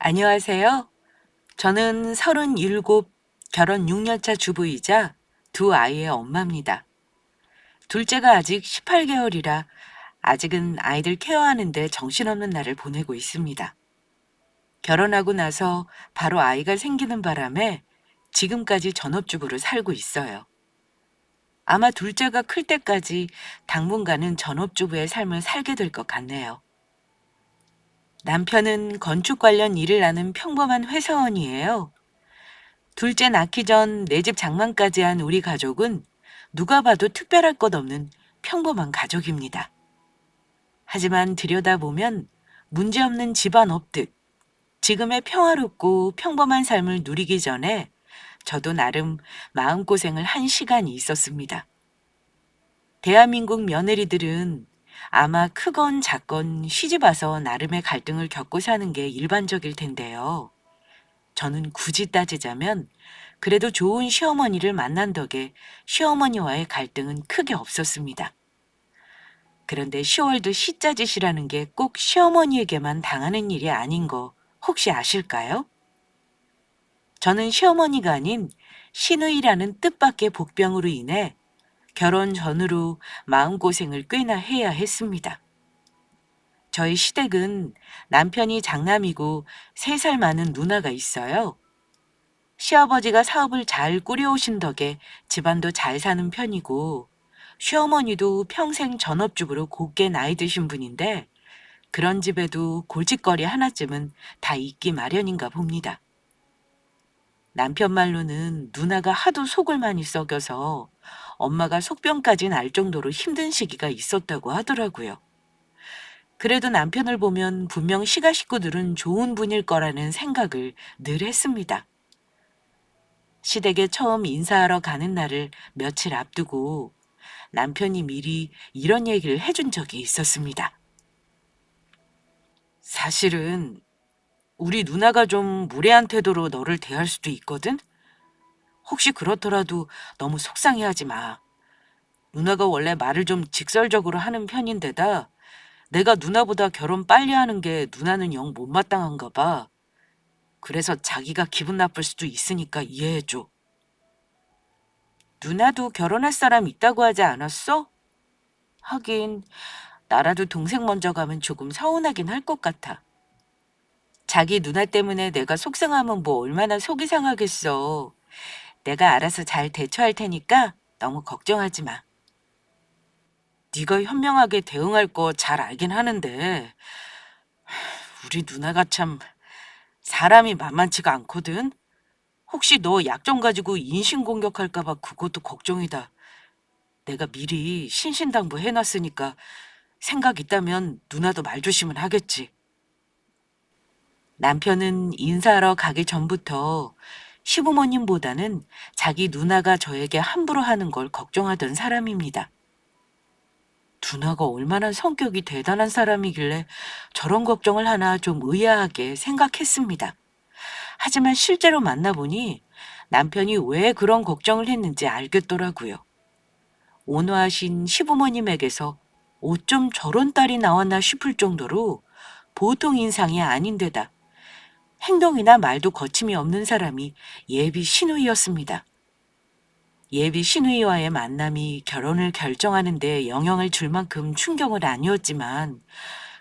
안녕하세요. 저는 37, 결혼 6년차 주부이자 두 아이의 엄마입니다. 둘째가 아직 18개월이라 아직은 아이들 케어하는데 정신없는 날을 보내고 있습니다. 결혼하고 나서 바로 아이가 생기는 바람에 지금까지 전업주부로 살고 있어요. 아마 둘째가 클 때까지 당분간은 전업주부의 삶을 살게 될 것 같네요. 남편은 건축 관련 일을 하는 평범한 회사원이에요. 둘째 낳기 전 내 집 장만까지 한 우리 가족은 누가 봐도 특별할 것 없는 평범한 가족입니다. 하지만 들여다보면 문제없는 집안 업듯 지금의 평화롭고 평범한 삶을 누리기 전에 저도 나름 마음고생을 한 시간이 있었습니다. 대한민국 며느리들은 아마 크건 작건 시집 와서 나름의 갈등을 겪고 사는 게 일반적일 텐데요. 저는 굳이 따지자면 그래도 좋은 시어머니를 만난 덕에 시어머니와의 갈등은 크게 없었습니다. 그런데 10월도 시짜짓이라는 게 꼭 시어머니에게만 당하는 일이 아닌 거 혹시 아실까요? 저는 시어머니가 아닌 시누이라는 뜻밖의 복병으로 인해 결혼 전후로 마음고생을 꽤나 해야 했습니다. 저희 시댁은 남편이 장남이고 3살 많은 누나가 있어요. 시아버지가 사업을 잘 꾸려오신 덕에 집안도 잘 사는 편이고, 시어머니도 평생 전업주부로 곱게 나이 드신 분인데, 그런 집에도 골칫거리 하나쯤은 다 있기 마련인가 봅니다. 남편 말로는 누나가 하도 속을 많이 썩여서 엄마가 속병까지 날 정도로 힘든 시기가 있었다고 하더라고요. 그래도 남편을 보면 분명 시가 식구들은 좋은 분일 거라는 생각을 늘 했습니다. 시댁에 처음 인사하러 가는 날을 며칠 앞두고 남편이 미리 이런 얘기를 해준 적이 있었습니다. 사실은 우리 누나가 좀 무례한 태도로 너를 대할 수도 있거든? 혹시 그렇더라도 너무 속상해하지 마. 누나가 원래 말을 좀 직설적으로 하는 편인데다 내가 누나보다 결혼 빨리 하는 게 누나는 영 못마땅한가 봐. 그래서 자기가 기분 나쁠 수도 있으니까 이해해줘. 누나도 결혼할 사람 있다고 하지 않았어? 하긴 나라도 동생 먼저 가면 조금 서운하긴 할 것 같아. 자기 누나 때문에 내가 속상하면 뭐 얼마나 속이 상하겠어. 내가 알아서 잘 대처할 테니까 너무 걱정하지 마. 네가 현명하게 대응할 거 잘 알긴 하는데 우리 누나가 참 사람이 만만치가 않거든. 혹시 너 약점 가지고 인신공격할까 봐 그것도 걱정이다. 내가 미리 신신당부 해놨으니까 생각 있다면 누나도 말조심은 하겠지. 남편은 인사하러 가기 전부터 시부모님보다는 자기 누나가 저에게 함부로 하는 걸 걱정하던 사람입니다. 누나가 얼마나 성격이 대단한 사람이길래 저런 걱정을 하나 좀 의아하게 생각했습니다. 하지만 실제로 만나보니 남편이 왜 그런 걱정을 했는지 알겠더라고요. 온화하신 시부모님에게서 어쩜 저런 딸이 나왔나 싶을 정도로 보통 인상이 아닌데다 행동이나 말도 거침이 없는 사람이 예비 시누이였습니다. 예비 시누이와의 만남이 결혼을 결정하는 데 영향을 줄 만큼 충격은 아니었지만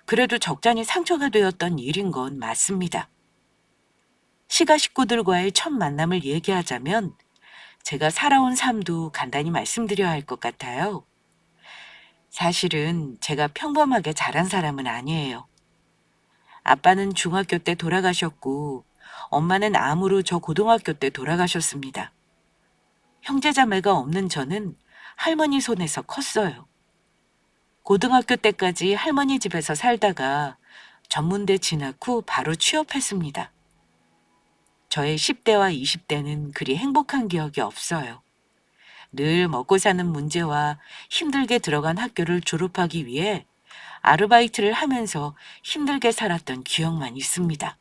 그래도 적잖이 상처가 되었던 일인 건 맞습니다. 시가 식구들과의 첫 만남을 얘기하자면 제가 살아온 삶도 간단히 말씀드려야 할 것 같아요. 사실은 제가 평범하게 자란 사람은 아니에요. 아빠는 중학교 때 돌아가셨고 엄마는 암으로 저 고등학교 때 돌아가셨습니다. 형제자매가 없는 저는 할머니 손에서 컸어요. 고등학교 때까지 할머니 집에서 살다가 전문대 진학 후 바로 취업했습니다. 저의 10대와 20대는 그리 행복한 기억이 없어요. 늘 먹고 사는 문제와 힘들게 들어간 학교를 졸업하기 위해 아르바이트를 하면서 힘들게 살았던 기억만 있습니다.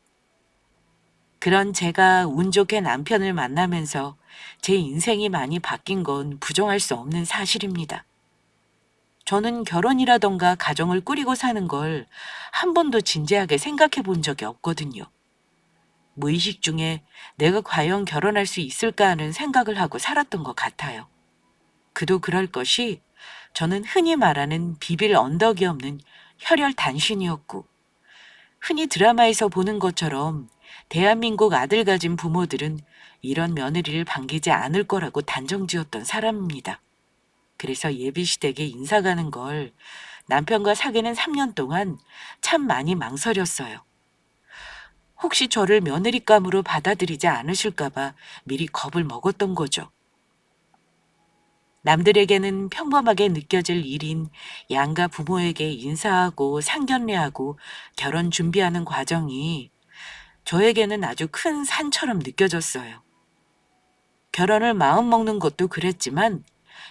그런 제가 운 좋게 남편을 만나면서 제 인생이 많이 바뀐 건 부정할 수 없는 사실입니다. 저는 결혼이라던가 가정을 꾸리고 사는 걸 한 번도 진지하게 생각해 본 적이 없거든요. 무의식 중에 내가 과연 결혼할 수 있을까 하는 생각을 하고 살았던 것 같아요. 그도 그럴 것이 저는 흔히 말하는 비빌 언덕이 없는 혈혈 단신이었고 흔히 드라마에서 보는 것처럼 대한민국 아들 가진 부모들은 이런 며느리를 반기지 않을 거라고 단정지었던 사람입니다. 그래서 예비시댁에 인사 가는 걸 남편과 사귀는 3년 동안 참 많이 망설였어요. 혹시 저를 며느리감으로 받아들이지 않으실까봐 미리 겁을 먹었던 거죠. 남들에게는 평범하게 느껴질 일인 양가 부모에게 인사하고 상견례하고 결혼 준비하는 과정이 저에게는 아주 큰 산처럼 느껴졌어요. 결혼을 마음먹는 것도 그랬지만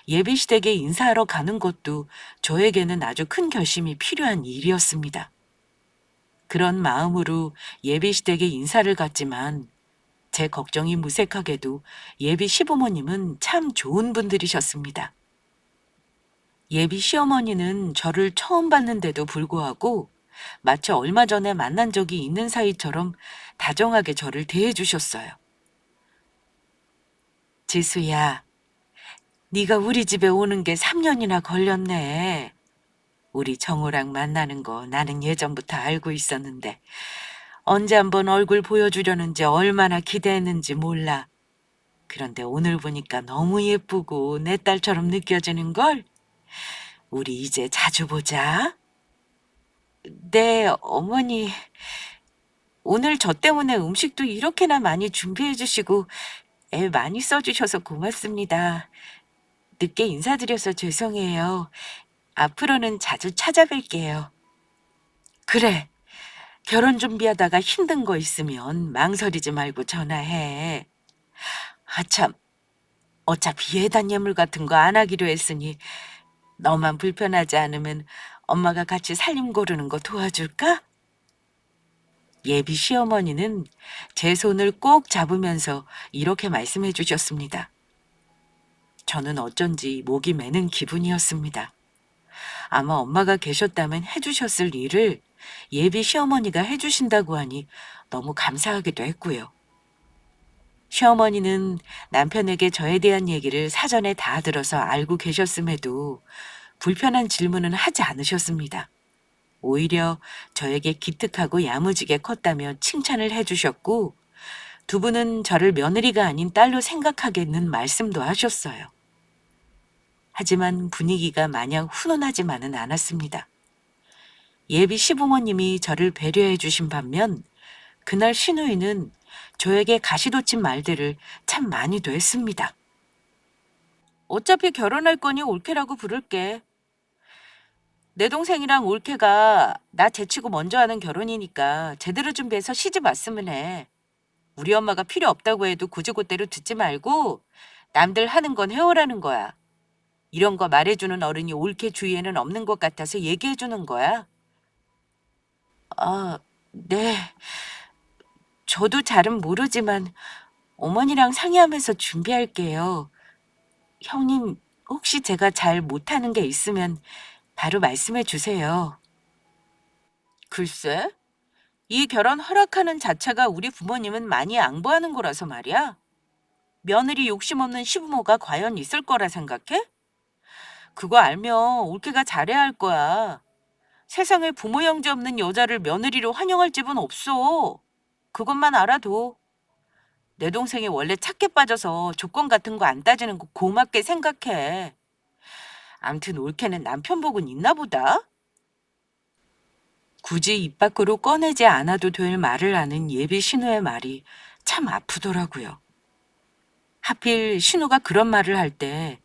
예비시댁에 인사하러 가는 것도 저에게는 아주 큰 결심이 필요한 일이었습니다. 그런 마음으로 예비시댁에 인사를 갔지만 제 걱정이 무색하게도 예비 시부모님은 참 좋은 분들이셨습니다. 예비 시어머니는 저를 처음 봤는데도 불구하고 마치 얼마 전에 만난 적이 있는 사이처럼 다정하게 저를 대해주셨어요. 지수야, 네가 우리 집에 오는 게 3년이나 걸렸네. 우리 정우랑 만나는 거 나는 예전부터 알고 있었는데 언제 한번 얼굴 보여주려는지 얼마나 기대했는지 몰라. 그런데 오늘 보니까 너무 예쁘고 내 딸처럼 느껴지는걸? 우리 이제 자주 보자. 네, 어머니. 오늘 저 때문에 음식도 이렇게나 많이 준비해 주시고 애 많이 써주셔서 고맙습니다. 늦게 인사드려서 죄송해요. 앞으로는 자주 찾아뵐게요. 그래, 결혼 준비하다가 힘든 거 있으면 망설이지 말고 전화해. 아참, 어차피 예단 예물 같은 거 안 하기로 했으니 너만 불편하지 않으면 엄마가 같이 살림 고르는 거 도와줄까? 예비 시어머니는 제 손을 꼭 잡으면서 이렇게 말씀해 주셨습니다. 저는 어쩐지 목이 메는 기분이었습니다. 아마 엄마가 계셨다면 해주셨을 일을 예비 시어머니가 해주신다고 하니 너무 감사하기도 했고요. 시어머니는 남편에게 저에 대한 얘기를 사전에 다 들어서 알고 계셨음에도 불편한 질문은 하지 않으셨습니다. 오히려 저에게 기특하고 야무지게 컸다며 칭찬을 해주셨고 두 분은 저를 며느리가 아닌 딸로 생각하겠는 말씀도 하셨어요. 하지만 분위기가 마냥 훈훈하지만은 않았습니다. 예비 시부모님이 저를 배려해 주신 반면 그날 시누이는 저에게 가시돋친 말들을 참 많이도 했습니다. 어차피 결혼할 거니 올케라고 부를게. 내 동생이랑 올케가 나 제치고 먼저 하는 결혼이니까 제대로 준비해서 시집 왔으면 해. 우리 엄마가 필요 없다고 해도 곧이곧대로 듣지 말고 남들 하는 건 해오라는 거야. 이런 거 말해주는 어른이 올케 주위에는 없는 것 같아서 얘기해주는 거야. 아, 네. 저도 잘은 모르지만 어머니랑 상의하면서 준비할게요. 형님, 혹시 제가 잘 못하는 게 있으면 바로 말씀해 주세요. 글쎄, 이 결혼 허락하는 자체가 우리 부모님은 많이 양보하는 거라서 말이야. 며느리 욕심 없는 시부모가 과연 있을 거라 생각해? 그거 알면 올케가 잘해야 할 거야. 세상에 부모 형제 없는 여자를 며느리로 환영할 집은 없어. 그것만 알아도. 내 동생이 원래 착해 빠져서 조건 같은 거 안 따지는 거 고맙게 생각해. 암튼 올케는 남편 복은 있나 보다. 굳이 입 밖으로 꺼내지 않아도 될 말을 하는 예비 신우의 말이 참 아프더라고요. 하필 신우가 그런 말을 할 때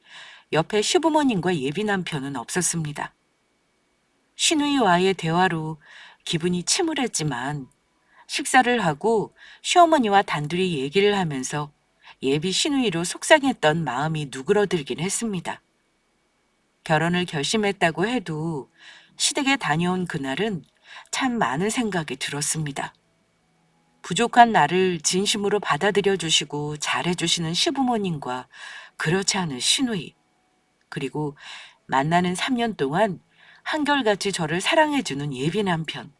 옆에 시부모님과 예비 남편은 없었습니다. 신우이와의 대화로 기분이 침울했지만 식사를 하고 시어머니와 단둘이 얘기를 하면서 예비 신우이로 속상했던 마음이 누그러들긴 했습니다. 결혼을 결심했다고 해도 시댁에 다녀온 그날은 참 많은 생각이 들었습니다. 부족한 나를 진심으로 받아들여 주시고 잘해주시는 시부모님과 그렇지 않은 시누이, 그리고 만나는 3년 동안 한결같이 저를 사랑해주는 예비 남편.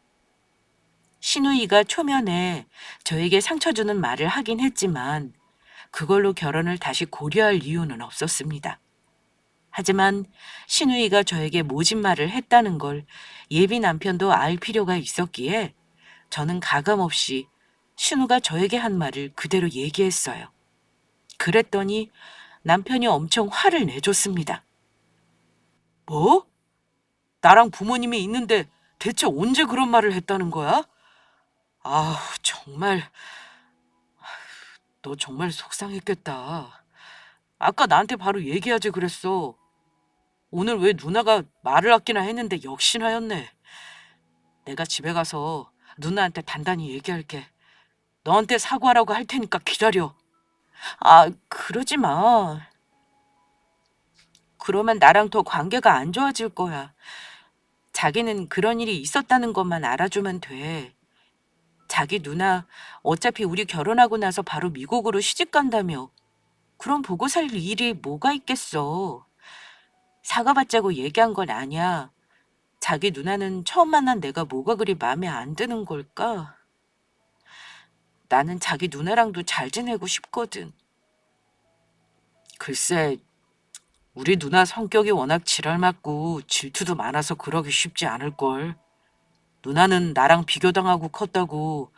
신우이가 초면에 저에게 상처 주는 말을 하긴 했지만 그걸로 결혼을 다시 고려할 이유는 없었습니다. 하지만 신우이가 저에게 모진 말을 했다는 걸 예비 남편도 알 필요가 있었기에 저는 가감없이 신우가 저에게 한 말을 그대로 얘기했어요. 그랬더니 남편이 엄청 화를 내줬습니다. 뭐? 나랑 부모님이 있는데 대체 언제 그런 말을 했다는 거야? 아우, 정말, 너 정말 속상했겠다. 아까 나한테 바로 얘기하지 그랬어. 오늘 왜 누나가 말을 아끼나 했는데 역시나였네. 내가 집에 가서 누나한테 단단히 얘기할게. 너한테 사과하라고 할 테니까 기다려. 아, 그러지 마. 그러면 나랑 더 관계가 안 좋아질 거야. 자기는 그런 일이 있었다는 것만 알아주면 돼. 자기 누나 어차피 우리 결혼하고 나서 바로 미국으로 시집 간다며. 그럼 보고 살 일이 뭐가 있겠어. 사과받자고 얘기한 건 아니야. 자기 누나는 처음 만난 내가 뭐가 그리 마음에 안 드는 걸까? 나는 자기 누나랑도 잘 지내고 싶거든. 글쎄, 우리 누나 성격이 워낙 지랄맞고 질투도 많아서 그러기 쉽지 않을걸. 누나는 나랑 비교당하고 컸다고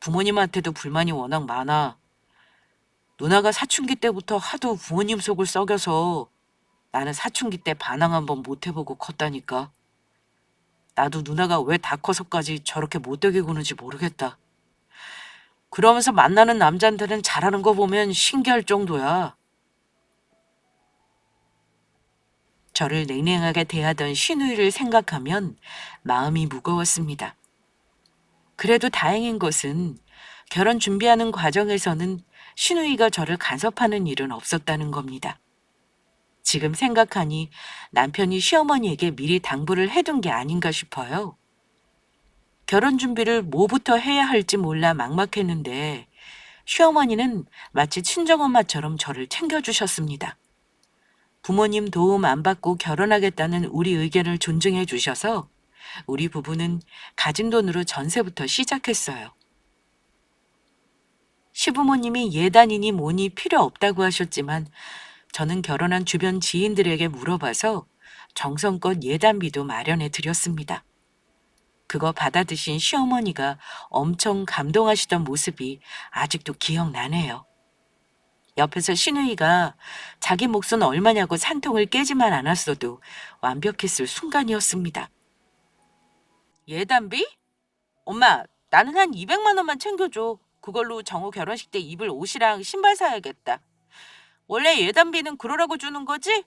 부모님한테도 불만이 워낙 많아. 누나가 사춘기 때부터 하도 부모님 속을 썩여서 나는 사춘기 때 반항 한번 못 해보고 컸다니까. 나도 누나가 왜 다 커서까지 저렇게 못되게 구는지 모르겠다. 그러면서 만나는 남자한테는 잘하는 거 보면 신기할 정도야. 저를 냉랭하게 대하던 신우이를 생각하면 마음이 무거웠습니다. 그래도 다행인 것은 결혼 준비하는 과정에서는 신우이가 저를 간섭하는 일은 없었다는 겁니다. 지금 생각하니 남편이 시어머니에게 미리 당부를 해둔 게 아닌가 싶어요. 결혼 준비를 뭐부터 해야 할지 몰라 막막했는데 시어머니는 마치 친정엄마처럼 저를 챙겨주셨습니다. 부모님 도움 안 받고 결혼하겠다는 우리 의견을 존중해 주셔서 우리 부부는 가진 돈으로 전세부터 시작했어요. 시부모님이 예단이니 뭐니 필요 없다고 하셨지만 저는 결혼한 주변 지인들에게 물어봐서 정성껏 예단비도 마련해 드렸습니다. 그거 받아드신 시어머니가 엄청 감동하시던 모습이 아직도 기억나네요. 옆에서 신우이가 자기 몫은 얼마냐고 산통을 깨지만 않았어도 완벽했을 순간이었습니다. 예단비? 엄마, 나는 한 200만 원만 챙겨줘. 그걸로 정우 결혼식 때 입을 옷이랑 신발 사야겠다. 원래 예단비는 그러라고 주는 거지?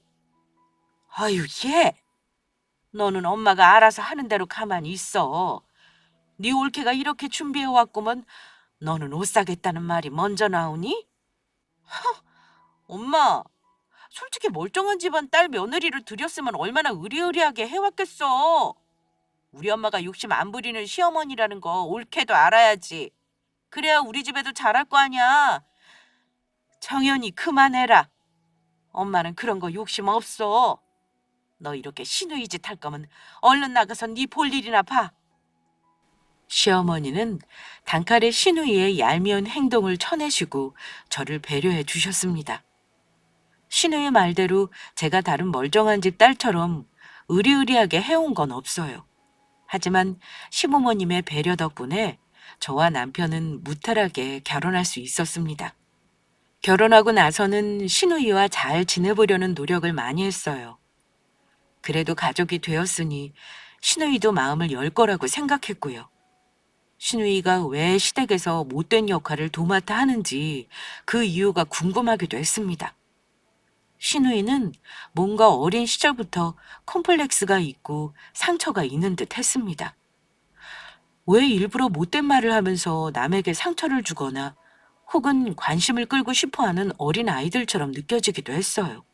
아유, 얘. 너는 엄마가 알아서 하는 대로 가만히 있어. 네 올케가 이렇게 준비해왔구먼. 너는 옷 사겠다는 말이 먼저 나오니? 엄마, 솔직히 멀쩡한 집안 딸 며느리를 들였으면 얼마나 의리의리하게 해왔겠어. 우리 엄마가 욕심 안 부리는 시어머니라는 거 옳게도 알아야지. 그래야 우리 집에도 잘할 거 아니야. 정연이 그만해라. 엄마는 그런 거 욕심 없어. 너 이렇게 시누이 짓 할 거면 얼른 나가서 네 볼 일이나 봐. 시어머니는 단칼에 시누이의 얄미운 행동을 쳐내시고 저를 배려해 주셨습니다. 시누이 말대로 제가 다른 멀쩡한 집 딸처럼 의리의리하게 해온 건 없어요. 하지만 시부모님의 배려 덕분에 저와 남편은 무탈하게 결혼할 수 있었습니다. 결혼하고 나서는 시누이와 잘 지내보려는 노력을 많이 했어요. 그래도 가족이 되었으니 시누이도 마음을 열 거라고 생각했고요. 시누이가 왜 시댁에서 못된 역할을 도맡아 하는지 그 이유가 궁금하기도 했습니다. 시누이는 뭔가 어린 시절부터 콤플렉스가 있고 상처가 있는 듯 했습니다. 왜 일부러 못된 말을 하면서 남에게 상처를 주거나 혹은 관심을 끌고 싶어하는 어린 아이들처럼 느껴지기도 했어요.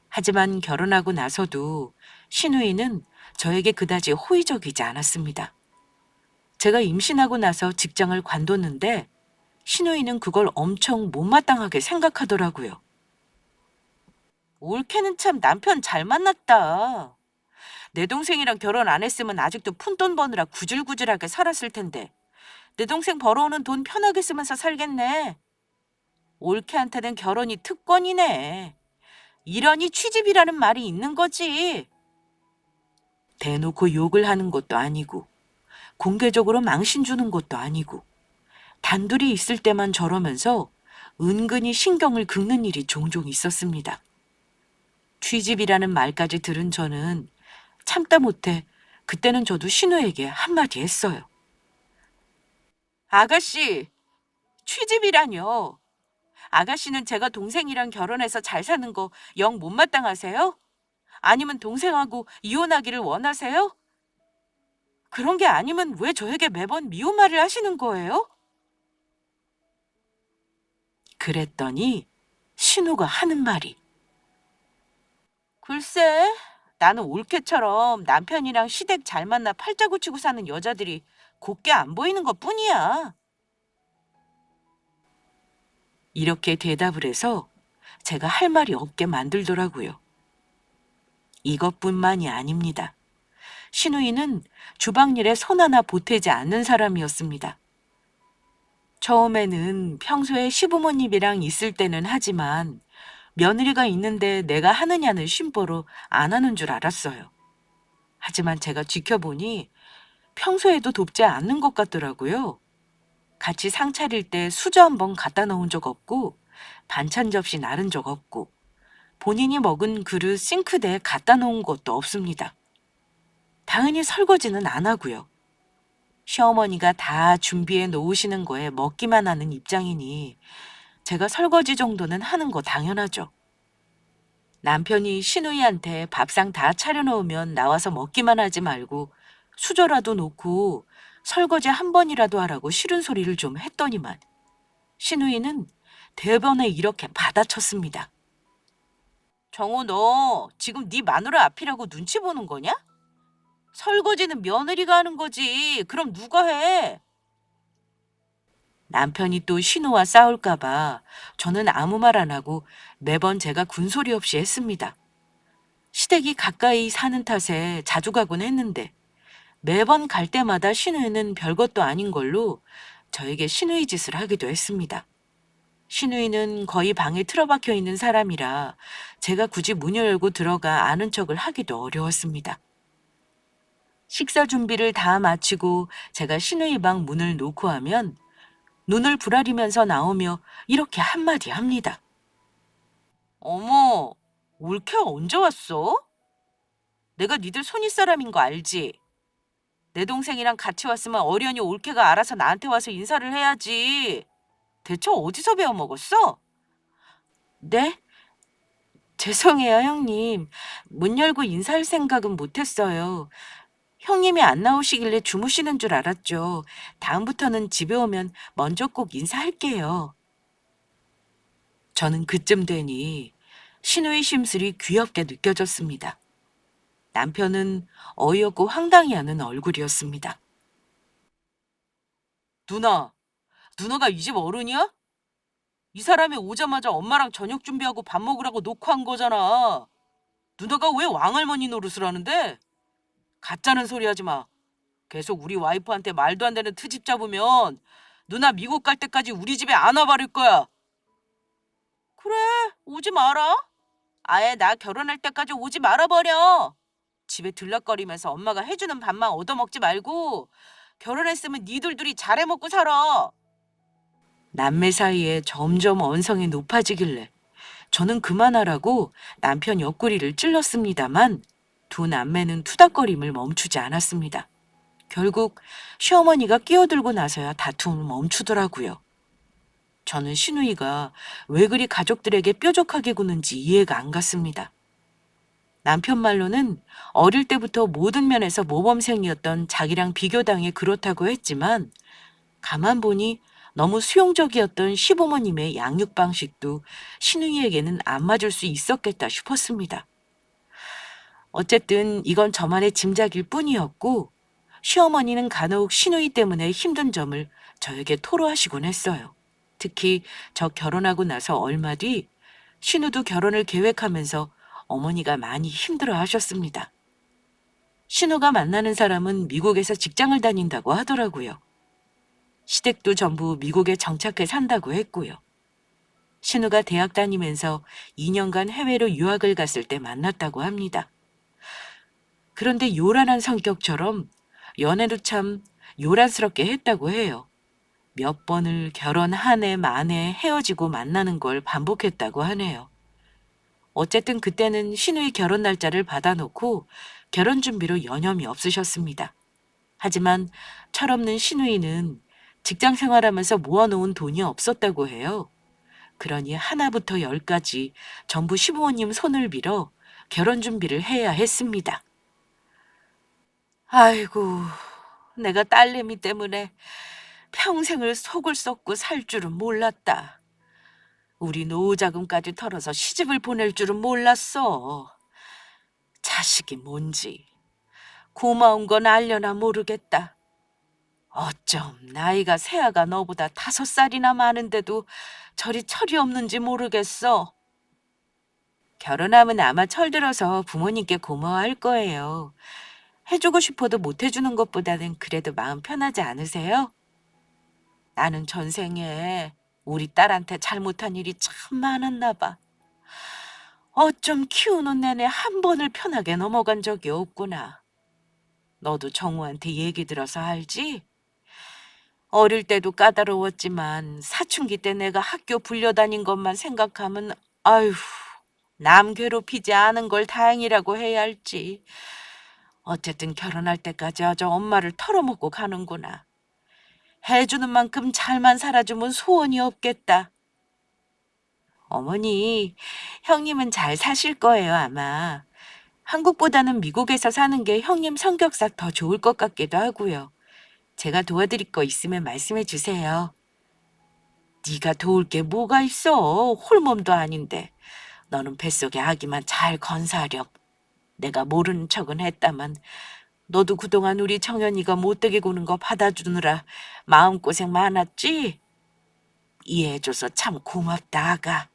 하지만 결혼하고 나서도 시누이는 저에게 그다지 호의적이지 않았습니다. 제가 임신하고 나서 직장을 관뒀는데 시누이는 그걸 엄청 못마땅하게 생각하더라고요. 올케는 참 남편 잘 만났다. 내 동생이랑 결혼 안 했으면 아직도 푼돈 버느라 구질구질하게 살았을 텐데 내 동생 벌어오는 돈 편하게 쓰면서 살겠네. 올케한테는 결혼이 특권이네. 이러니 취집이라는 말이 있는 거지. 대놓고 욕을 하는 것도 아니고 공개적으로 망신 주는 것도 아니고 단둘이 있을 때만 저러면서 은근히 신경을 긁는 일이 종종 있었습니다. 취집이라는 말까지 들은 저는 참다 못해 그때는 저도 신우에게 한마디 했어요. 아가씨, 취집이라뇨. 아가씨는 제가 동생이랑 결혼해서 잘 사는 거 영 못마땅하세요? 아니면 동생하고 이혼하기를 원하세요? 그런 게 아니면 왜 저에게 매번 미운 말을 하시는 거예요? 그랬더니 신우가 하는 말이 글쎄, 나는 올케처럼 남편이랑 시댁 잘 만나 팔자 고치고 사는 여자들이 곱게 안 보이는 것 뿐이야. 이렇게 대답을 해서 제가 할 말이 없게 만들더라고요. 이것뿐만이 아닙니다. 신우이는 주방일에 손 하나 보태지 않는 사람이었습니다. 처음에는 평소에 시부모님이랑 있을 때는 하지만 며느리가 있는데 내가 하느냐는 심보로 안 하는 줄 알았어요. 하지만 제가 지켜보니 평소에도 돕지 않는 것 같더라고요. 같이 상 차릴 때 수저 한 번 갖다 놓은 적 없고 반찬 접시 나른 적 없고 본인이 먹은 그릇 싱크대에 갖다 놓은 것도 없습니다. 당연히 설거지는 안 하고요. 시어머니가 다 준비해 놓으시는 거에 먹기만 하는 입장이니 제가 설거지 정도는 하는 거 당연하죠. 남편이 시누이한테 밥상 다 차려놓으면 나와서 먹기만 하지 말고 수저라도 놓고 설거지 한 번이라도 하라고 싫은 소리를 좀 했더니만 시누이는 대번에 이렇게 받아쳤습니다. 정호, 너 지금 네 마누라 앞이라고 눈치 보는 거냐? 설거지는 며느리가 하는 거지. 그럼 누가 해? 남편이 또 신우와 싸울까봐 저는 아무 말 안 하고 매번 제가 군소리 없이 했습니다. 시댁이 가까이 사는 탓에 자주 가곤 했는데 매번 갈 때마다 신우이는 별것도 아닌 걸로 저에게 신우이 짓을 하기도 했습니다. 신우이는 거의 방에 틀어박혀 있는 사람이라 제가 굳이 문을 열고 들어가 아는 척을 하기도 어려웠습니다. 식사 준비를 다 마치고 제가 신우이 방 문을 놓고 하면 눈을 부라리면서 나오며 이렇게 한마디 합니다. 어머, 올케가 언제 왔어? 내가 니들 손윗사람인 거 알지? 내 동생이랑 같이 왔으면 어련히 올케가 알아서 나한테 와서 인사를 해야지. 대체 어디서 배워먹었어? 네? 죄송해요, 형님. 문 열고 인사할 생각은 못했어요. 형님이 안 나오시길래 주무시는 줄 알았죠. 다음부터는 집에 오면 먼저 꼭 인사할게요. 저는 그쯤 되니 신우의 심술이 귀엽게 느껴졌습니다. 남편은 어이없고 황당해하는 얼굴이었습니다. 누나가 이 집 어른이야? 이 사람이 오자마자 엄마랑 저녁 준비하고 밥 먹으라고 놓고 한 거잖아. 누나가 왜 왕할머니 노릇을 하는데? 가짜는 소리 하지 마. 계속 우리 와이프한테 말도 안 되는 트집 잡으면 누나 미국 갈 때까지 우리 집에 안 와버릴 거야. 그래, 오지 마라. 아예 나 결혼할 때까지 오지 말아버려. 집에 들락거리면서 엄마가 해주는 밥만 얻어먹지 말고 결혼했으면 니들 둘이 잘해먹고 살아. 남매 사이에 점점 언성이 높아지길래 저는 그만하라고 남편 옆구리를 찔렀습니다만 두 남매는 투닥거림을 멈추지 않았습니다. 결국 시어머니가 끼어들고 나서야 다툼을 멈추더라고요. 저는 신우이가 왜 그리 가족들에게 뾰족하게 구는지 이해가 안 갔습니다. 남편 말로는 어릴 때부터 모든 면에서 모범생이었던 자기랑 비교당해 그렇다고 했지만 가만 보니 너무 수용적이었던 시부모님의 양육 방식도 신우이에게는 안 맞을 수 있었겠다 싶었습니다. 어쨌든 이건 저만의 짐작일 뿐이었고 시어머니는 간혹 신우이 때문에 힘든 점을 저에게 토로하시곤 했어요. 특히 저 결혼하고 나서 얼마 뒤 신우도 결혼을 계획하면서 어머니가 많이 힘들어 하셨습니다. 신우가 만나는 사람은 미국에서 직장을 다닌다고 하더라고요. 시댁도 전부 미국에 정착해 산다고 했고요. 신우가 대학 다니면서 2년간 해외로 유학을 갔을 때 만났다고 합니다. 그런데 요란한 성격처럼 연애도 참 요란스럽게 했다고 해요. 몇 번을 결혼 한 해 만에 헤어지고 만나는 걸 반복했다고 하네요. 어쨌든 그때는 신우의 결혼 날짜를 받아놓고 결혼 준비로 여념이 없으셨습니다. 하지만 철없는 신우이는 직장 생활하면서 모아놓은 돈이 없었다고 해요. 그러니 하나부터 열까지 전부 시부모님 손을 빌어 결혼 준비를 해야 했습니다. 아이고, 내가 딸내미 때문에 평생을 속을 썩고 살 줄은 몰랐다. 우리 노후자금까지 털어서 시집을 보낼 줄은 몰랐어. 자식이 뭔지 고마운 건 알려나 모르겠다. 어쩜 나이가 세아가 너보다 5살이나 많은데도 저리 철이 없는지 모르겠어. 결혼하면 아마 철들어서 부모님께 고마워할 거예요. 해주고 싶어도 못 해주는 것보다는 그래도 마음 편하지 않으세요? 나는 전생에 우리 딸한테 잘못한 일이 참 많았나 봐. 어쩜 키우는 내내 한 번을 편하게 넘어간 적이 없구나. 너도 정우한테 얘기 들어서 알지? 어릴 때도 까다로웠지만 사춘기 때 내가 학교 불려다닌 것만 생각하면 아휴, 남 괴롭히지 않은 걸 다행이라고 해야 할지. 어쨌든 결혼할 때까지 아주 엄마를 털어먹고 가는구나. 해주는 만큼 잘만 살아주면 소원이 없겠다. 어머니, 형님은 잘 사실 거예요, 아마. 한국보다는 미국에서 사는 게 형님 성격상 더 좋을 것 같기도 하고요. 제가 도와드릴 거 있으면 말씀해 주세요. 네가 도울 게 뭐가 있어? 홀몸도 아닌데. 너는 뱃속에 아기만 잘 건사하렴. 내가 모르는 척은 했다만 너도 그동안 우리 정연이가 못되게 구는 거 받아주느라 마음고생 많았지? 이해해줘서 참 고맙다, 아가.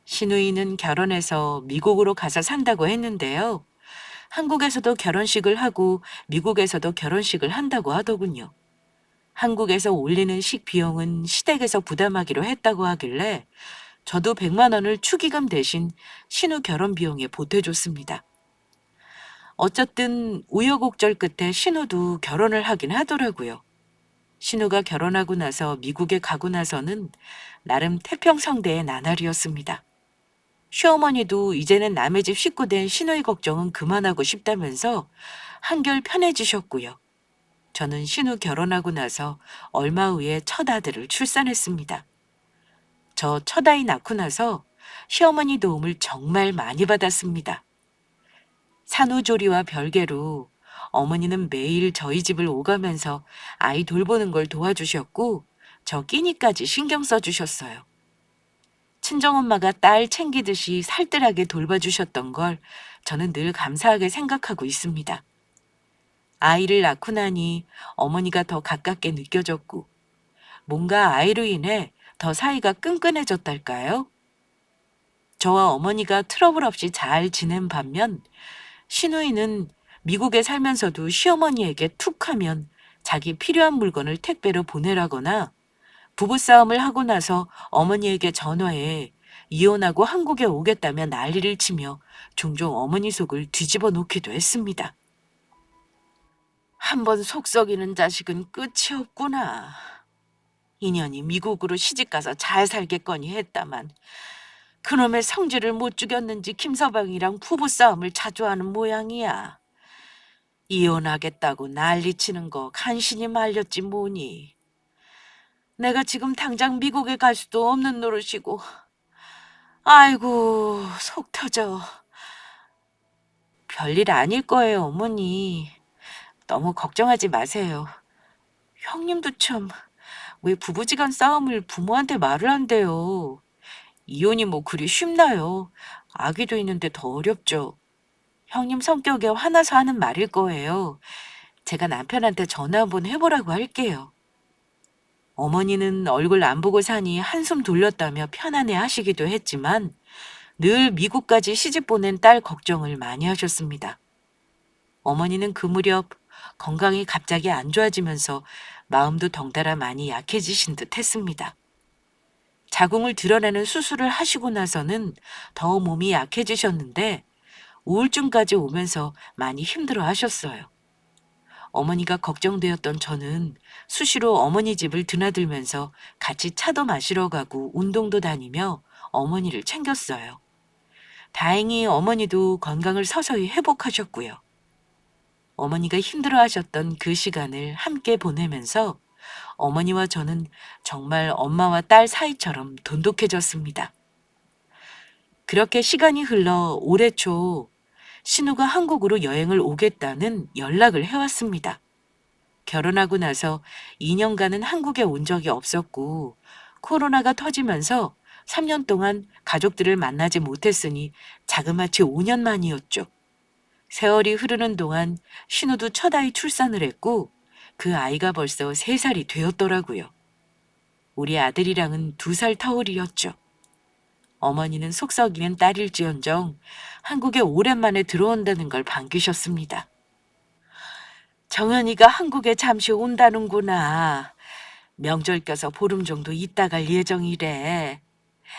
신우이는 결혼해서 미국으로 가서 산다고 했는데요. 한국에서도 결혼식을 하고 미국에서도 결혼식을 한다고 하더군요. 한국에서 올리는 식 비용은 시댁에서 부담하기로 했다고 하길래 저도 100만 원을 축의금 대신 신우 결혼 비용에 보태줬습니다. 어쨌든 우여곡절 끝에 신우도 결혼을 하긴 하더라고요. 신우가 결혼하고 나서 미국에 가고 나서는 나름 태평성대의 나날이었습니다. 시어머니도 이제는 남의 집 식구 된 신우의 걱정은 그만하고 싶다면서 한결 편해지셨고요. 저는 신우 결혼하고 나서 얼마 후에 첫 아들을 출산했습니다. 저 첫 아이 낳고 나서 시어머니 도움을 정말 많이 받았습니다. 산후조리와 별개로 어머니는 매일 저희 집을 오가면서 아이 돌보는 걸 도와주셨고 저 끼니까지 신경 써주셨어요. 친정엄마가 딸 챙기듯이 살뜰하게 돌봐주셨던 걸 저는 늘 감사하게 생각하고 있습니다. 아이를 낳고 나니 어머니가 더 가깝게 느껴졌고 뭔가 아이로 인해 더 사이가 끈끈해졌달까요? 저와 어머니가 트러블 없이 잘 지낸 반면 신우이는 미국에 살면서도 시어머니에게 툭 하면 자기 필요한 물건을 택배로 보내라거나 부부싸움을 하고 나서 어머니에게 전화해 이혼하고 한국에 오겠다며 난리를 치며 종종 어머니 속을 뒤집어 놓기도 했습니다. 한 번 속 썩이는 자식은 끝이 없구나. 인연이 미국으로 시집가서 잘 살겠거니 했다만 그놈의 성질을 못 죽였는지 김서방이랑 부부싸움을 자주 하는 모양이야. 이혼하겠다고 난리치는 거 간신히 말렸지 뭐니. 내가 지금 당장 미국에 갈 수도 없는 노릇이고. 아이고, 속 터져. 별일 아닐 거예요, 어머니. 너무 걱정하지 마세요. 형님도 참, 왜 부부지간 싸움을 부모한테 말을 한대요. 이혼이 뭐 그리 쉽나요? 아기도 있는데 더 어렵죠. 형님 성격에 화나서 하는 말일 거예요. 제가 남편한테 전화 한번 해보라고 할게요. 어머니는 얼굴 안 보고 사니 한숨 돌렸다며 편안해 하시기도 했지만 늘 미국까지 시집 보낸 딸 걱정을 많이 하셨습니다. 어머니는 그 무렵 건강이 갑자기 안 좋아지면서 마음도 덩달아 많이 약해지신 듯 했습니다. 자궁을 드러내는 수술을 하시고 나서는 더 몸이 약해지셨는데 우울증까지 오면서 많이 힘들어 하셨어요. 어머니가 걱정되었던 저는 수시로 어머니 집을 드나들면서 같이 차도 마시러 가고 운동도 다니며 어머니를 챙겼어요. 다행히 어머니도 건강을 서서히 회복하셨고요. 어머니가 힘들어 하셨던 그 시간을 함께 보내면서 어머니와 저는 정말 엄마와 딸 사이처럼 돈독해졌습니다. 그렇게 시간이 흘러 올해 초 신우가 한국으로 여행을 오겠다는 연락을 해왔습니다. 결혼하고 나서 2년간은 한국에 온 적이 없었고 코로나가 터지면서 3년 동안 가족들을 만나지 못했으니 자그마치 5년 만이었죠. 세월이 흐르는 동안 신우도 첫 아이 출산을 했고 그 아이가 벌써 3살이 되었더라고요. 우리 아들이랑은 2살 터울이었죠. 어머니는 속 썩이는 딸일지언정 한국에 오랜만에 들어온다는 걸 반기셨습니다. 정연이가 한국에 잠시 온다는구나. 명절 껴서 보름 정도 있다 갈 예정이래.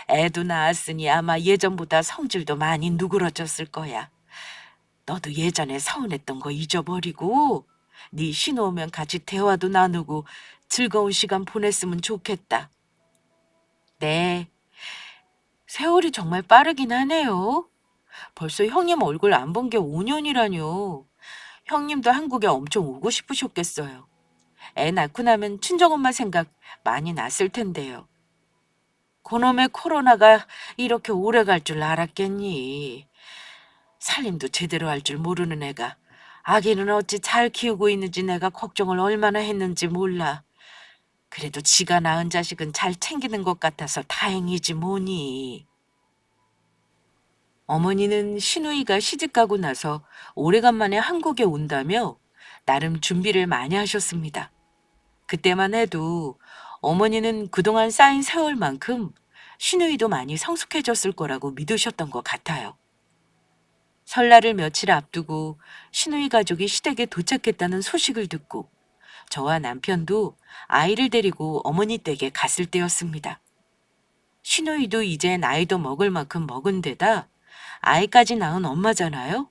애도 낳았으니 아마 예전보다 성질도 많이 누그러졌을 거야. 너도 예전에 서운했던 거 잊어버리고 네 신우 오면 같이 대화도 나누고 즐거운 시간 보냈으면 좋겠다. 네, 세월이 정말 빠르긴 하네요. 벌써 형님 얼굴 안 본 게 5년이라뇨. 형님도 한국에 엄청 오고 싶으셨겠어요. 애 낳고 나면 친정엄마 생각 많이 났을 텐데요. 그놈의 코로나가 이렇게 오래 갈 줄 알았겠니? 살림도 제대로 할 줄 모르는 애가 아기는 어찌 잘 키우고 있는지 내가 걱정을 얼마나 했는지 몰라. 그래도 지가 낳은 자식은 잘 챙기는 것 같아서 다행이지 뭐니. 어머니는 시누이가 시집가고 나서 오래간만에 한국에 온다며 나름 준비를 많이 하셨습니다. 그때만 해도 어머니는 그동안 쌓인 세월만큼 시누이도 많이 성숙해졌을 거라고 믿으셨던 것 같아요. 설날을 며칠 앞두고 시누이 가족이 시댁에 도착했다는 소식을 듣고 저와 남편도 아이를 데리고 어머니 댁에 갔을 때였습니다. 시누이도 이제 나이도 먹을 만큼 먹은 데다 아이까지 낳은 엄마잖아요.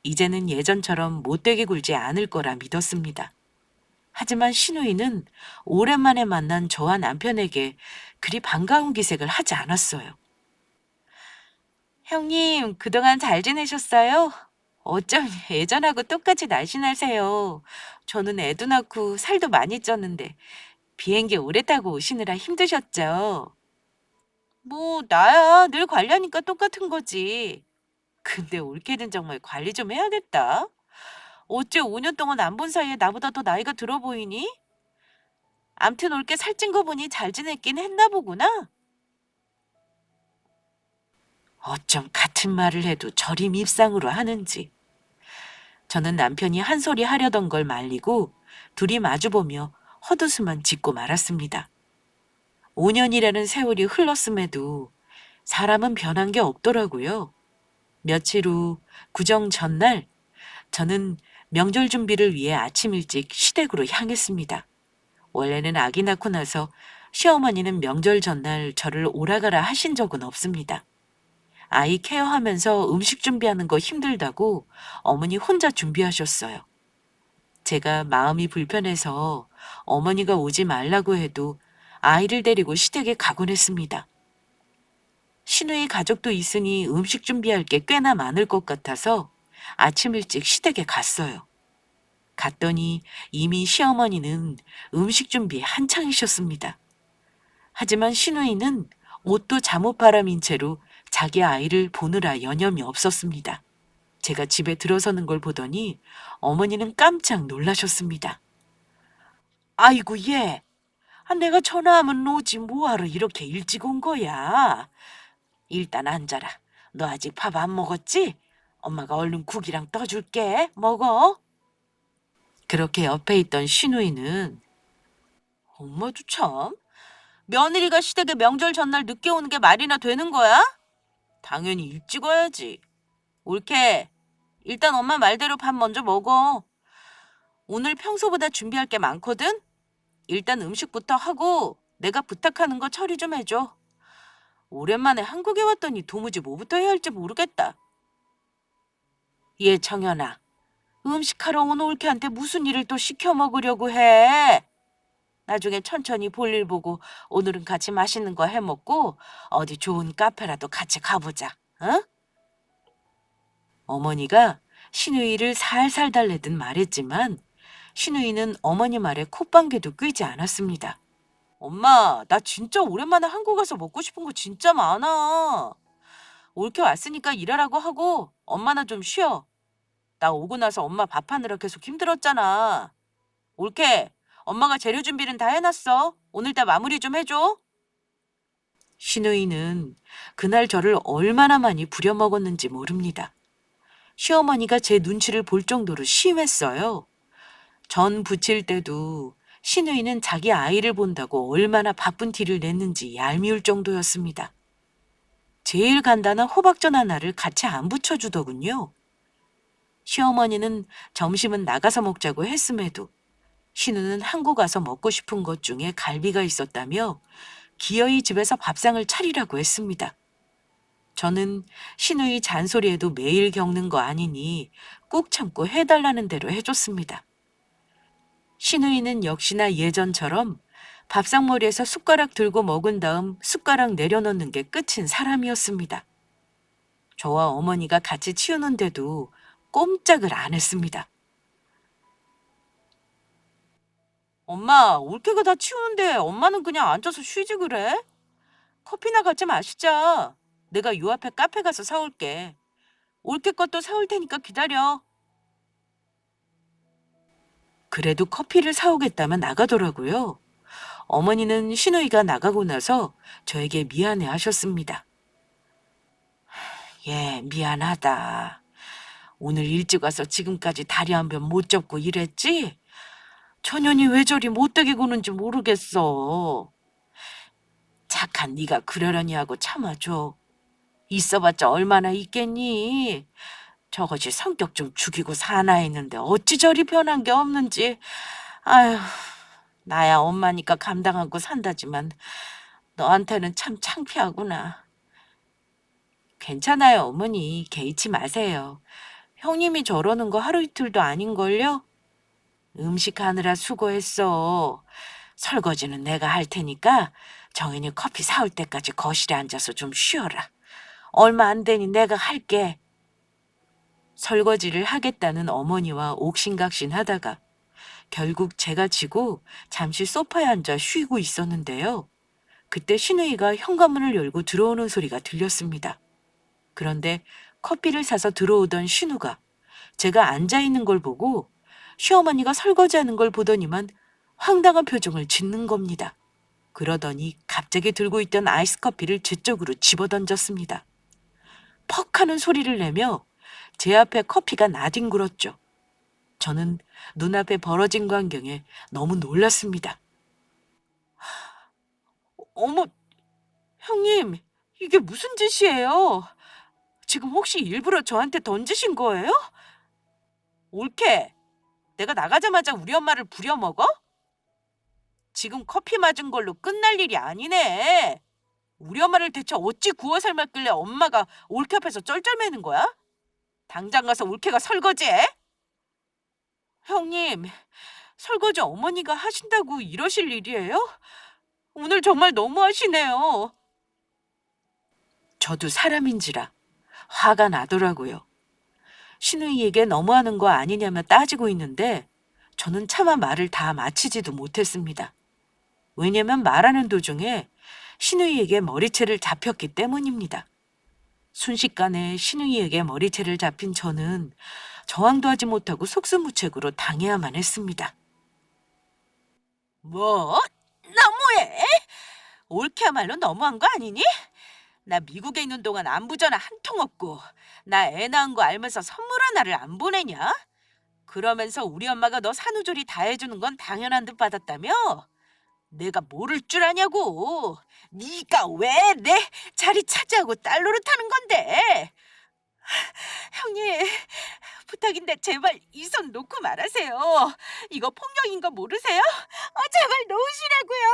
이제는 예전처럼 못되게 굴지 않을 거라 믿었습니다. 하지만 시누이는 오랜만에 만난 저와 남편에게 그리 반가운 기색을 하지 않았어요. 형님, 그동안 잘 지내셨어요? 어쩜 예전하고 똑같이 날씬하세요. 저는 애도 낳고 살도 많이 쪘는데 비행기 오래 타고 오시느라 힘드셨죠? 뭐, 나야 늘 관리하니까 똑같은 거지. 근데 올케는 정말 관리 좀 해야겠다. 어째 5년 동안 안 본 사이에 나보다 더 나이가 들어 보이니? 암튼 올케 살찐 거 보니 잘 지냈긴 했나 보구나. 어쩜 같은 말을 해도 저리 밉상으로 하는지. 저는 남편이 한 소리 하려던 걸 말리고 둘이 마주보며 헛웃음만 짓고 말았습니다. 5년이라는 세월이 흘렀음에도 사람은 변한 게 없더라고요. 며칠 후 구정 전날 저는 명절 준비를 위해 아침 일찍 시댁으로 향했습니다. 원래는 아기 낳고 나서 시어머니는 명절 전날 저를 오라가라 하신 적은 없습니다. 아이 케어하면서 음식 준비하는 거 힘들다고 어머니 혼자 준비하셨어요. 제가 마음이 불편해서 어머니가 오지 말라고 해도 아이를 데리고 시댁에 가곤 했습니다. 시누이 가족도 있으니 음식 준비할 게 꽤나 많을 것 같아서 아침 일찍 시댁에 갔어요. 갔더니 이미 시어머니는 음식 준비에 한창이셨습니다. 하지만 시누이는 옷도 잠옷 바람인 채로 자기 아이를 보느라 여념이 없었습니다. 제가 집에 들어서는 걸 보더니 어머니는 깜짝 놀라셨습니다. 아이고 얘, 내가 전화하면 오지 뭐하러 이렇게 일찍 온 거야. 일단 앉아라. 너 아직 밥 안 먹었지? 엄마가 얼른 국이랑 떠줄게. 먹어. 그렇게 옆에 있던 시누이는 엄마도 참, 며느리가 시댁에 명절 전날 늦게 오는 게 말이나 되는 거야? 당연히 일찍 와야지. 옳게 일단 엄마 말대로 밥 먼저 먹어. 오늘 평소보다 준비할 게 많거든? 일단 음식부터 하고 내가 부탁하는 거 처리 좀 해줘. 오랜만에 한국에 왔더니 도무지 뭐부터 해야 할지 모르겠다. 얘 정연아, 음식하러 온 올케한테 무슨 일을 또 시켜 먹으려고 해? 나중에 천천히 볼일 보고 오늘은 같이 맛있는 거 해 먹고 어디 좋은 카페라도 같이 가보자. 어? 어머니가 신우이를 살살 달래듯 말했지만 신우이는 어머니 말에 콧방귀도 뀌지 않았습니다. 엄마, 나 진짜 오랜만에 한국 가서 먹고 싶은 거 진짜 많아. 올케 왔으니까 일하라고 하고 엄마나 좀 쉬어. 나 오고 나서 엄마 밥하느라 계속 힘들었잖아. 올케, 엄마가 재료 준비는 다 해놨어. 오늘 다 마무리 좀 해줘. 신우이는 그날 저를 얼마나 많이 부려먹었는지 모릅니다. 시어머니가 제 눈치를 볼 정도로 심했어요. 전 부칠 때도 신우이는 자기 아이를 본다고 얼마나 바쁜 티를 냈는지 얄미울 정도였습니다. 제일 간단한 호박전 하나를 같이 안 부쳐주더군요. 시어머니는 점심은 나가서 먹자고 했음에도 신우는 한국 와서 먹고 싶은 것 중에 갈비가 있었다며 기어이 집에서 밥상을 차리라고 했습니다. 저는 신우이 잔소리에도 매일 겪는 거 아니니 꾹 참고 해달라는 대로 해줬습니다. 신우이는 역시나 예전처럼 밥상머리에서 숟가락 들고 먹은 다음 숟가락 내려놓는 게 끝인 사람이었습니다. 저와 어머니가 같이 치우는데도 꼼짝을 안 했습니다. 엄마, 올케가 다 치우는데 엄마는 그냥 앉아서 쉬지 그래? 커피나 같이 마시자. 내가 요 앞에 카페 가서 사올게. 올케 것도 사올 테니까 기다려. 그래도 커피를 사오겠다면 나가더라고요. 어머니는 신우이가 나가고 나서 저에게 미안해 하셨습니다. 예, 미안하다. 오늘 일찍 와서 지금까지 다리 한 번 못 접고 일했지? 천연이 왜 저리 못되게 구는지 모르겠어. 착한 네가 그러려니 하고 참아줘. 있어봤자 얼마나 있겠니? 저것이 성격 좀 죽이고 사나 했는데 어찌 저리 변한 게 없는지. 아휴, 나야 엄마니까 감당하고 산다지만 너한테는 참 창피하구나. 괜찮아요, 어머니. 개의치 마세요. 형님이 저러는 거 하루 이틀도 아닌걸요? 음식 하느라 수고했어. 설거지는 내가 할 테니까 정인이 커피 사올 때까지 거실에 앉아서 좀 쉬어라. 얼마 안 되니 내가 할게. 설거지를 하겠다는 어머니와 옥신각신 하다가 결국 제가 지고 잠시 소파에 앉아 쉬고 있었는데요. 그때 신우이가 현관문을 열고 들어오는 소리가 들렸습니다. 그런데 커피를 사서 들어오던 신우가 제가 앉아있는 걸 보고 시어머니가 설거지하는 걸 보더니만 황당한 표정을 짓는 겁니다. 그러더니 갑자기 들고 있던 아이스 커피를 제 쪽으로 집어던졌습니다. 퍽 하는 소리를 내며 제 앞에 커피가 나뒹굴었죠. 저는 눈앞에 벌어진 광경에 너무 놀랐습니다. 어머, 형님, 이게 무슨 짓이에요? 지금 혹시 일부러 저한테 던지신 거예요? 올케, 내가 나가자마자 우리 엄마를 부려먹어? 지금 커피 맞은 걸로 끝날 일이 아니네. 우리 엄마를 대체 어찌 구워 삶았길래 엄마가 올케 앞에서 쩔쩔매는 거야? 당장 가서 올케가 설거지해? 형님, 설거지 어머니가 하신다고 이러실 일이에요? 오늘 정말 너무하시네요. 저도 사람인지라 화가 나더라고요. 신우이에게 너무하는 거 아니냐며 따지고 있는데 저는 차마 말을 다 마치지도 못했습니다. 왜냐면 말하는 도중에 신우이에게 머리채를 잡혔기 때문입니다. 순식간에 신우이에게 머리채를 잡힌 저는 저항도 하지 못하고 속수무책으로 당해야만 했습니다. 뭐? 너무해? 올케야말로 너무한 거 아니니? 나 미국에 있는 동안 안부 전화 한 통 없고 나 애 낳은 거 알면서 선물 하나를 안 보내냐? 그러면서 우리 엄마가 너 산후조리 다 해주는 건 당연한 듯 받았다며? 내가 모를 줄 아냐고. 네가 왜 내 자리 차지하고 딸 노릇하는 건데? 형님, 부탁인데 제발 이 손 놓고 말하세요. 이거 폭력인 거 모르세요? 제발 놓으시라고요.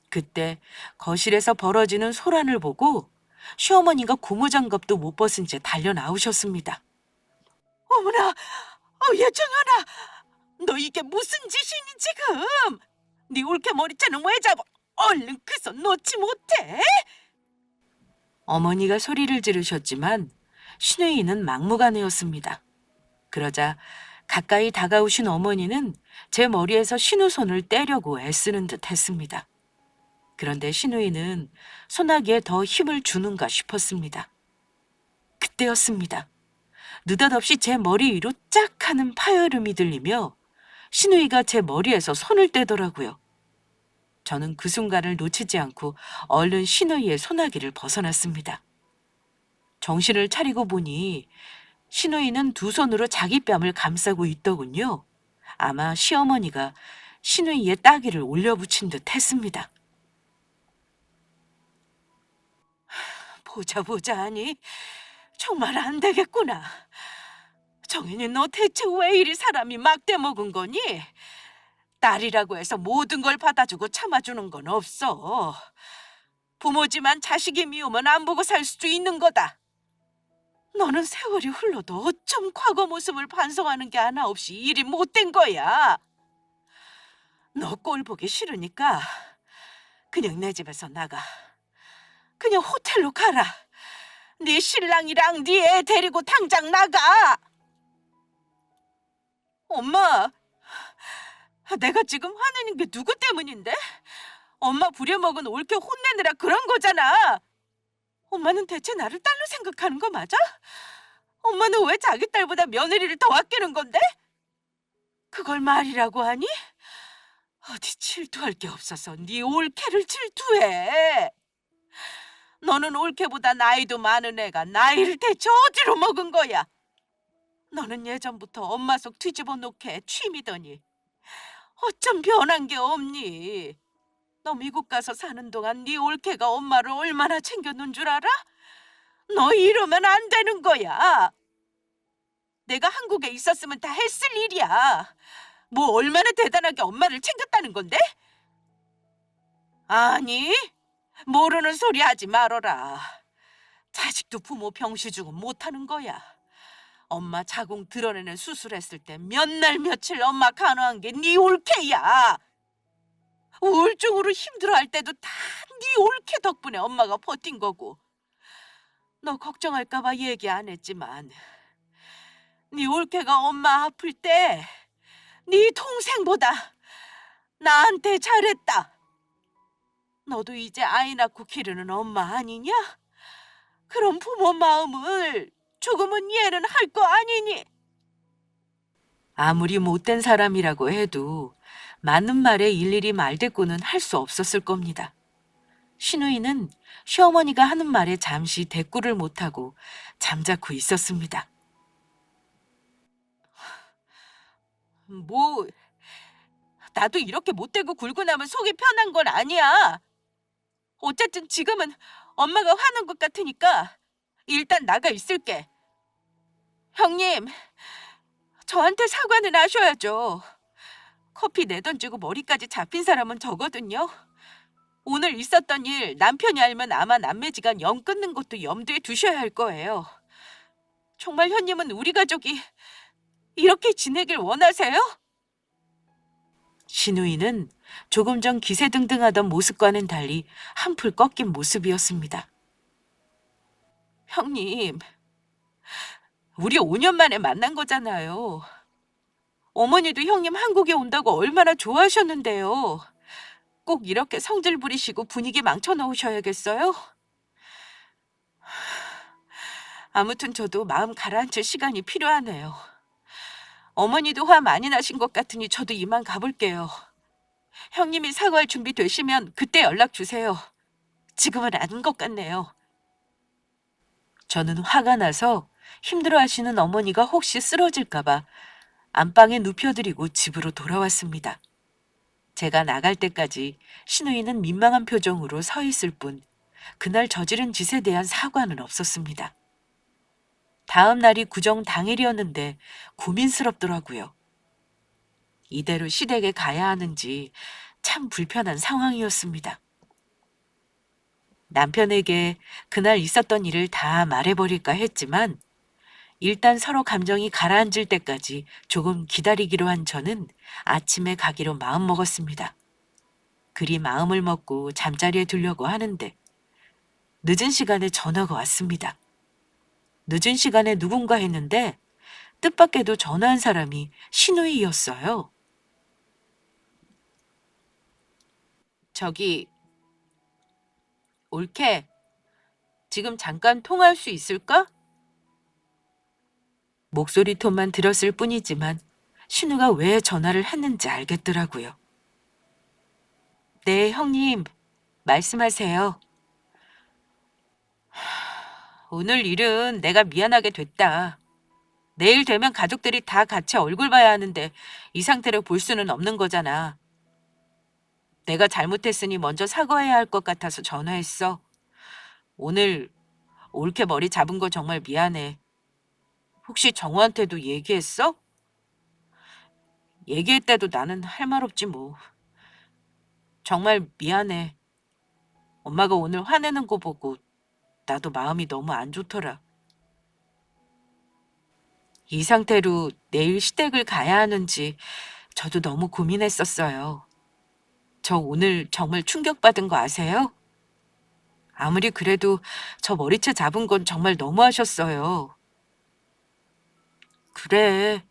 그때 거실에서 벌어지는 소란을 보고 시어머니가 고무장갑도 못 벗은 채 달려 나오셨습니다. 어머나, 예정연아, 너 이게 무슨 짓이니 지금? 네 올케 머리채는 왜 잡아? 얼른 그 손 놓지 못해? 어머니가 소리를 지르셨지만 신우이는 막무가내였습니다. 그러자 가까이 다가오신 어머니는 제 머리에서 신우 손을 떼려고 애쓰는 듯 했습니다. 그런데 신우이는 소나기에 더 힘을 주는가 싶었습니다. 그때였습니다. 느닷없이 제 머리 위로 짝 하는 파열음이 들리며 신우이가 제 머리에서 손을 떼더라고요. 저는 그 순간을 놓치지 않고 얼른 신우이의 소나기를 벗어났습니다. 정신을 차리고 보니 신우이는 두 손으로 자기 뺨을 감싸고 있더군요. 아마 시어머니가 신우이의 따귀를 올려붙인 듯 했습니다. 보자 하니 정말 안 되겠구나. 정인이 너 대체 왜 이리 사람이 막대 먹은 거니? 딸이라고 해서 모든 걸 받아주고 참아주는 건 없어. 부모지만 자식이 미우면 안 보고 살 수도 있는 거다. 너는 세월이 흘러도 어쩜 과거 모습을 반성하는 게 하나 없이 일이 못된 거야. 너 꼴 보기 싫으니까 그냥 내 집에서 나가. 그냥 호텔로 가라. 네 신랑이랑 네 애 데리고 당장 나가. 엄마, 내가 지금 화내는 게 누구 때문인데? 엄마 부려먹은 올케 혼내느라 그런 거잖아. 엄마는 대체 나를 딸로 생각하는 거 맞아? 엄마는 왜 자기 딸보다 며느리를 더 아끼는 건데? 그걸 말이라고 하니? 어디 질투할 게 없어서 네 올케를 질투해. 너는 올케보다 나이도 많은 애가 나이를 대체 어디로 먹은 거야? 너는 예전부터 엄마 속 뒤집어 놓게 취미더니 어쩜 변한 게 없니? 너 미국 가서 사는 동안 네 올케가 엄마를 얼마나 챙겨놓은 줄 알아? 너 이러면 안 되는 거야. 내가 한국에 있었으면 다 했을 일이야. 뭐 얼마나 대단하게 엄마를 챙겼다는 건데? 아니, 모르는 소리 하지 말어라. 자식도 부모 병시죽은 못하는 거야. 엄마 자궁 드러내는 수술했을 때 몇 날 며칠 엄마 간호한 게 네 올케야. 우울증으로 힘들어할 때도 다 네 올케 덕분에 엄마가 버틴 거고. 너 걱정할까 봐 얘기 안 했지만 네 올케가 엄마 아플 때 네 동생보다 나한테 잘했다. 너도 이제 아이 낳고 기르는 엄마 아니냐? 그럼 부모 마음을 조금은 이해는 할 거 아니니? 아무리 못된 사람이라고 해도 맞는 말에 일일이 말대꾸는 할 수 없었을 겁니다. 신우이는 시어머니가 하는 말에 잠시 대꾸를 못하고 잠자코 있었습니다. 뭐, 나도 이렇게 못되고 굴고 나면 속이 편한 건 아니야. 어쨌든 지금은 엄마가 화난 것 같으니까 일단 나가 있을게. 형님, 저한테 사과는 하셔야죠. 커피 내던지고 머리까지 잡힌 사람은 저거든요. 오늘 있었던 일 남편이 알면 아마 남매지간 영 끊는 것도 염두에 두셔야 할 거예요. 정말 현님은 우리 가족이 이렇게 지내길 원하세요? 신우이는 조금 전 기세등등하던 모습과는 달리 한풀 꺾인 모습이었습니다. 형님, 우리 5년 만에 만난 거잖아요. 어머니도 형님 한국에 온다고 얼마나 좋아하셨는데요. 꼭 이렇게 성질 부리시고 분위기 망쳐놓으셔야겠어요? 아무튼 저도 마음 가라앉힐 시간이 필요하네요. 어머니도 화 많이 나신 것 같으니 저도 이만 가볼게요. 형님이 사과할 준비 되시면 그때 연락 주세요. 지금은 아닌 것 같네요. 저는 화가 나서 힘들어하시는 어머니가 혹시 쓰러질까봐 안방에 눕혀드리고 집으로 돌아왔습니다. 제가 나갈 때까지 신우이는 민망한 표정으로 서 있을 뿐 그날 저지른 짓에 대한 사과는 없었습니다. 다음 날이 구정 당일이었는데 고민스럽더라고요. 이대로 시댁에 가야 하는지 참 불편한 상황이었습니다. 남편에게 그날 있었던 일을 다 말해버릴까 했지만 일단 서로 감정이 가라앉을 때까지 조금 기다리기로 한 저는 아침에 가기로 마음먹었습니다. 그리 마음을 먹고 잠자리에 들려고 하는데 늦은 시간에 전화가 왔습니다. 늦은 시간에 누군가 했는데 뜻밖에도 전화한 사람이 신우이였어요. 저기, 올케, 지금 잠깐 통화할 수 있을까? 목소리 톤만 들었을 뿐이지만 신우가 왜 전화를 했는지 알겠더라고요. 네, 형님, 말씀하세요. 오늘 일은 내가 미안하게 됐다. 내일 되면 가족들이 다 같이 얼굴 봐야 하는데 이 상태로 볼 수는 없는 거잖아. 내가 잘못했으니 먼저 사과해야 할 것 같아서 전화했어. 오늘 올케 머리 잡은 거 정말 미안해. 혹시 정우한테도 얘기했어? 얘기했대도 나는 할 말 없지 뭐. 정말 미안해. 엄마가 오늘 화내는 거 보고 나도 마음이 너무 안 좋더라. 이 상태로 내일 시댁을 가야 하는지 저도 너무 고민했었어요. 저 오늘 정말 충격받은 거 아세요? 아무리 그래도 저 머리채 잡은 건 정말 너무하셨어요. 그래.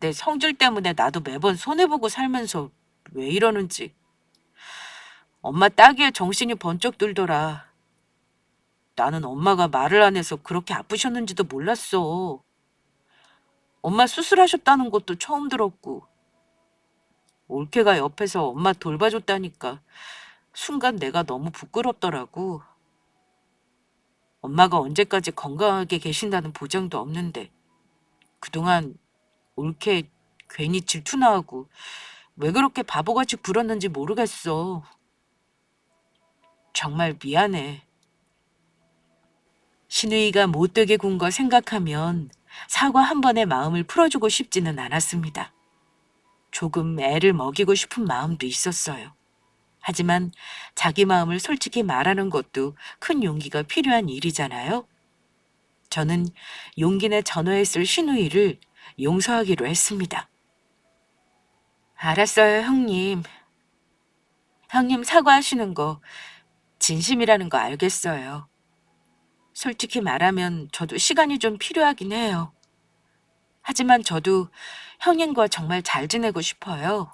내 성질 때문에 나도 매번 손해보고 살면서 왜 이러는지. 엄마 따기에 정신이 번쩍 들더라. 나는 엄마가 말을 안 해서 그렇게 아프셨는지도 몰랐어. 엄마 수술하셨다는 것도 처음 들었고, 올케가 옆에서 엄마 돌봐줬다니까 순간 내가 너무 부끄럽더라고. 엄마가 언제까지 건강하게 계신다는 보장도 없는데 그동안 올케 괜히 질투나 하고 왜 그렇게 바보같이 굴었는지 모르겠어. 정말 미안해. 신우이가 못되게 군 거 생각하면 사과 한 번에 마음을 풀어주고 싶지는 않았습니다. 조금 애를 먹이고 싶은 마음도 있었어요. 하지만 자기 마음을 솔직히 말하는 것도 큰 용기가 필요한 일이잖아요. 저는 용기 내 전화했을 신우이를 용서하기로 했습니다. 알았어요, 형님. 형님 사과하시는 거 진심이라는 거 알겠어요. 솔직히 말하면 저도 시간이 좀 필요하긴 해요. 하지만 저도 형님과 정말 잘 지내고 싶어요.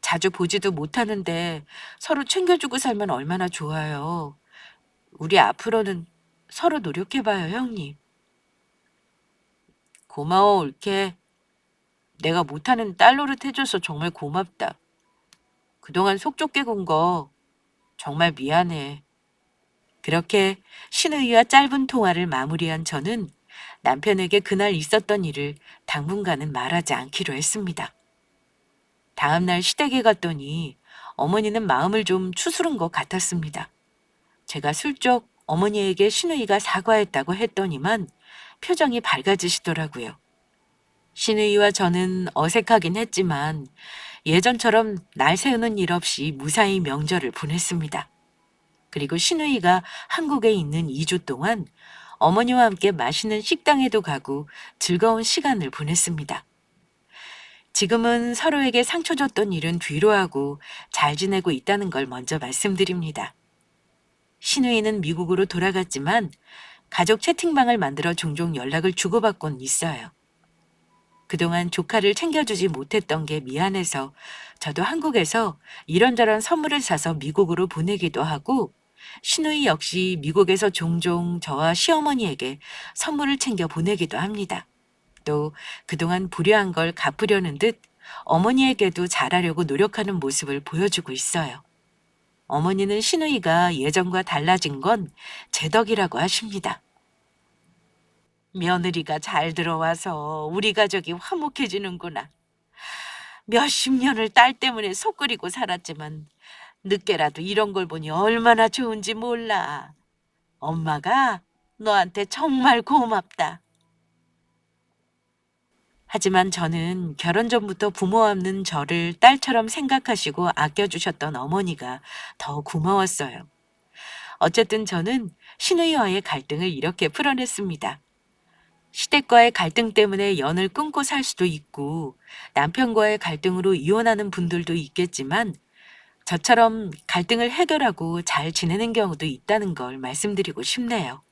자주 보지도 못하는데 서로 챙겨주고 살면 얼마나 좋아요. 우리 앞으로는 서로 노력해봐요, 형님. 고마워, 올케. 내가 못하는 딸 노릇 해줘서 정말 고맙다. 그동안 속 좁게 군 거 정말 미안해. 그렇게 신우이와 짧은 통화를 마무리한 저는 남편에게 그날 있었던 일을 당분간은 말하지 않기로 했습니다. 다음 날 시댁에 갔더니 어머니는 마음을 좀 추스른 것 같았습니다. 제가 슬쩍 어머니에게 신우이가 사과했다고 했더니만 표정이 밝아지시더라고요. 신우이와 저는 어색하긴 했지만 예전처럼 날 세우는 일 없이 무사히 명절을 보냈습니다. 그리고 신우이가 한국에 있는 2주 동안 어머니와 함께 맛있는 식당에도 가고 즐거운 시간을 보냈습니다. 지금은 서로에게 상처 줬던 일은 뒤로 하고 잘 지내고 있다는 걸 먼저 말씀드립니다. 신우이는 미국으로 돌아갔지만 가족 채팅방을 만들어 종종 연락을 주고받곤 있어요. 그동안 조카를 챙겨주지 못했던 게 미안해서 저도 한국에서 이런저런 선물을 사서 미국으로 보내기도 하고 신우이 역시 미국에서 종종 저와 시어머니에게 선물을 챙겨 보내기도 합니다. 또 그동안 불효한 걸 갚으려는 듯 어머니에게도 잘하려고 노력하는 모습을 보여주고 있어요. 어머니는 신우이가 예전과 달라진 건 제 덕이라고 하십니다. 며느리가 잘 들어와서 우리 가족이 화목해지는구나. 몇십 년을 딸 때문에 속 끓이고 살았지만 늦게라도 이런 걸 보니 얼마나 좋은지 몰라. 엄마가 너한테 정말 고맙다. 하지만 저는 결혼 전부터 부모 없는 저를 딸처럼 생각하시고 아껴주셨던 어머니가 더 고마웠어요. 어쨌든 저는 시누이와의 갈등을 이렇게 풀어냈습니다. 시댁과의 갈등 때문에 연을 끊고 살 수도 있고 남편과의 갈등으로 이혼하는 분들도 있겠지만 저처럼 갈등을 해결하고 잘 지내는 경우도 있다는 걸 말씀드리고 싶네요.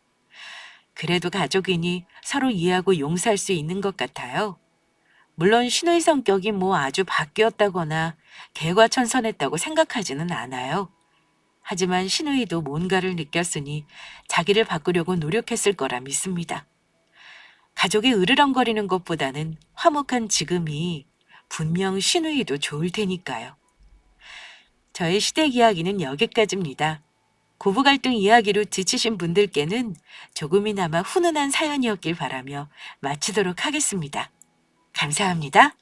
그래도 가족이니 서로 이해하고 용서할 수 있는 것 같아요. 물론 신우이 성격이 뭐 아주 바뀌었다거나 개과천선했다고 생각하지는 않아요. 하지만 신우이도 뭔가를 느꼈으니 자기를 바꾸려고 노력했을 거라 믿습니다. 가족이 으르렁거리는 것보다는 화목한 지금이 분명 신우이도 좋을 테니까요. 저의 시댁 이야기는 여기까지입니다. 고부 갈등 이야기로 지치신 분들께는 조금이나마 훈훈한 사연이었길 바라며 마치도록 하겠습니다. 감사합니다.